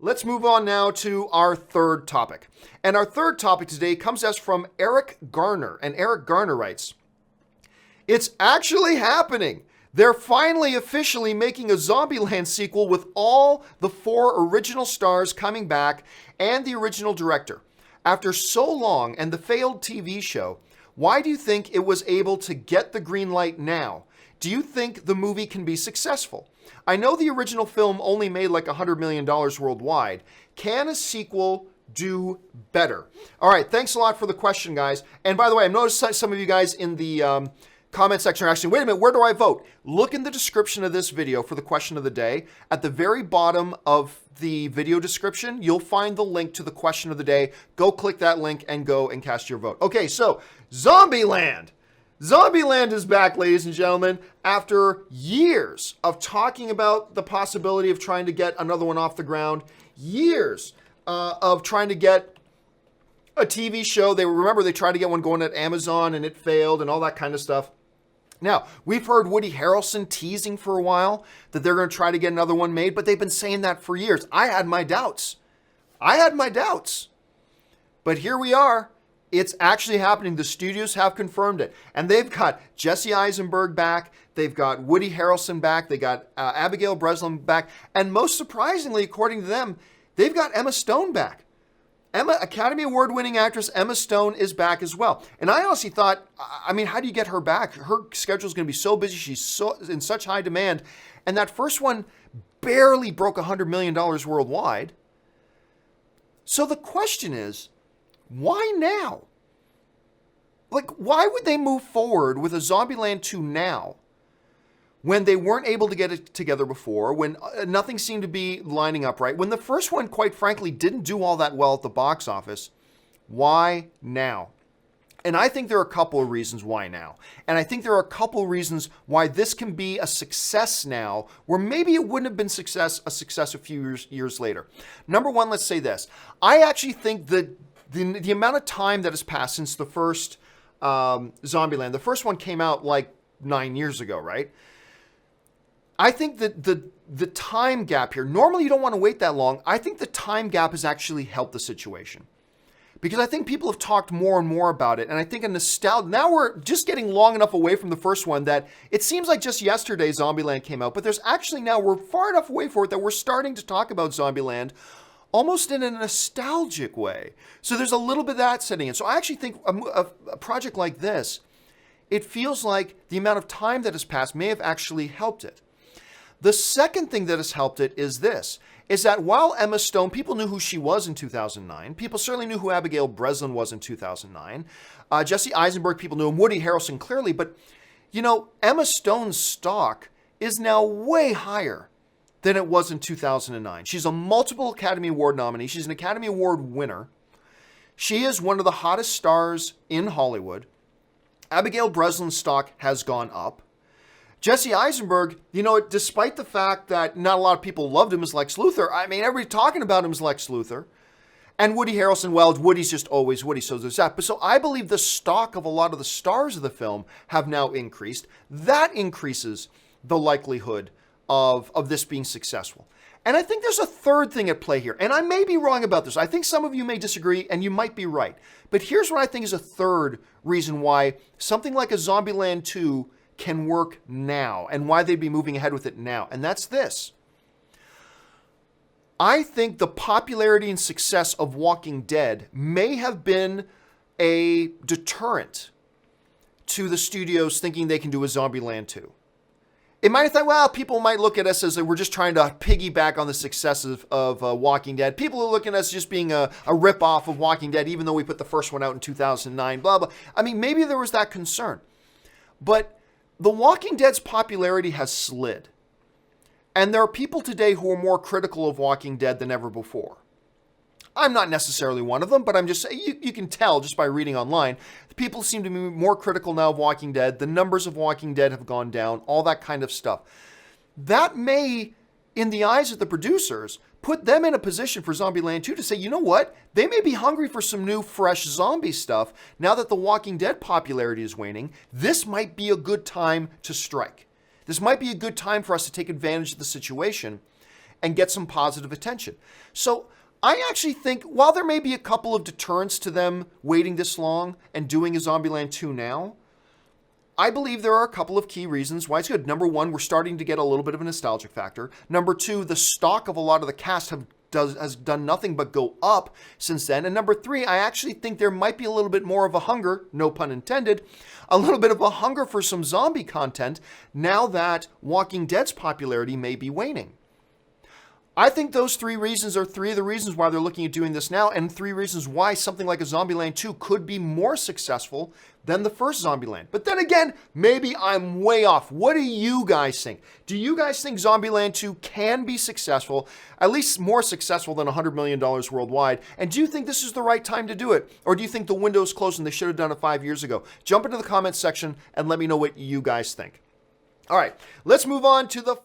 Let's move on now to our third topic. And our third topic today comes to us from Erik Garner. And Erik Garner writes, "It's actually happening. They're finally officially making a Zombieland sequel with all the 4 original stars coming back and the original director. After so long and the failed TV show, why do you think it was able to get the green light now? Do you think the movie can be successful? I know the original film only made like $100 million worldwide. Can a sequel do better?" All right, thanks a lot for the question, guys. And by the way, I've noticed some of you guys in the comment section are asking, wait a minute, where do I vote? Look in the description of this video for the question of the day. At the very bottom of the video description, you'll find the link to the question of the day. Go click that link and go and cast your vote. Okay, so Zombieland. Zombieland is back, ladies and gentlemen, after years of talking about the possibility of trying to get another one off the ground, years of trying to get a TV show. Remember they tried to get one going at Amazon and it failed and all that kind of stuff. Now, we've heard Woody Harrelson teasing for a while that they're going to try to get another one made, but they've been saying that for years. I had my doubts. But here we are. It's actually happening. The studios have confirmed it. And they've got Jesse Eisenberg back. They've got Woody Harrelson back. They got Abigail Breslin back. And most surprisingly, according to them, they've got Emma Stone back. Academy Award-winning actress Emma Stone is back as well. And I honestly thought, I mean, how do you get her back? Her schedule's going to be so busy. She's so in such high demand. And that first one barely broke $100 million worldwide. So the question is, why now? Like, why would they move forward with a Zombieland 2 now when they weren't able to get it together before, when nothing seemed to be lining up right, when the first one, quite frankly, didn't do all that well at the box office? Why now? And I think there are a couple of reasons why now. And I think there are a couple of reasons why this can be a success now, where maybe it wouldn't have been a success a few years later. Number one, let's say this. I actually think that the amount of time that has passed since the first Zombieland, the first one came out like 9 years ago, right? I think that the time gap here, normally you don't want to wait that long. I think the time gap has actually helped the situation. Because I think people have talked more and more about it. And I think a nostalgia, now we're just getting long enough away from the first one that it seems like just yesterday Zombieland came out. But there's actually now, we're far enough away for it that we're starting to talk about Zombieland almost in a nostalgic way. So there's a little bit of that setting in. So I actually think a project like this, it feels like the amount of time that has passed may have actually helped it. The second thing that has helped it is this, is that while Emma Stone, people knew who she was in 2009. People certainly knew who Abigail Breslin was in 2009. Jesse Eisenberg, people knew him. Woody Harrelson, clearly. But, you know, Emma Stone's stock is now way higher than it was in 2009. She's a multiple Academy Award nominee. She's an Academy Award winner. She is one of the hottest stars in Hollywood. Abigail Breslin's stock has gone up. Jesse Eisenberg, you know, despite the fact that not a lot of people loved him as Lex Luthor, I mean, everybody talking about him as Lex Luthor. And Woody Harrelson, well, Woody's just always Woody, so there's that. But so I believe the stock of a lot of the stars of the film have now increased. That increases the likelihood of this being successful. And I think there's a third thing at play here. And I may be wrong about this. I think some of you may disagree, and you might be right. But here's what I think is a third reason why something like a Zombieland 2 can work now, and why they'd be moving ahead with it now. And that's this. I think the popularity and success of Walking Dead may have been a deterrent to the studios thinking they can do a Zombieland 2. It might have thought, well, people might look at us as we're just trying to piggyback on the success of Walking Dead. People are looking at us just being a rip-off of Walking Dead, even though we put the first one out in 2009, blah, blah. I mean, maybe there was that concern. But The Walking Dead's popularity has slid. And there are people today who are more critical of Walking Dead than ever before. I'm not necessarily one of them, but I'm just saying, you can tell just by reading online, people seem to be more critical now of Walking Dead. The numbers of Walking Dead have gone down, all that kind of stuff. That may, in the eyes of the producers, put them in a position for Zombieland 2 to say, you know what? They may be hungry for some new, fresh zombie stuff. Now that the Walking Dead popularity is waning, this might be a good time to strike. This might be a good time for us to take advantage of the situation and get some positive attention. So I actually think, while there may be a couple of deterrents to them waiting this long and doing a Zombieland 2 now, I believe there are a couple of key reasons why it's good. Number one, we're starting to get a little bit of a nostalgic factor. Number two, the stock of a lot of the cast has done nothing but go up since then. And number three, I actually think there might be a little bit more of a hunger, no pun intended, a little bit of a hunger for some zombie content now that Walking Dead's popularity may be waning. I think those three reasons are three of the reasons why they're looking at doing this now, and three reasons why something like a Zombieland 2 could be more successful than the first Zombieland. But then again, maybe I'm way off. What do you guys think? Do you guys think Zombieland 2 can be successful, at least more successful than $100 million worldwide? And do you think this is the right time to do it? Or do you think the window's closed and they should have done it 5 years ago? Jump into the comments section and let me know what you guys think. All right, let's move on to the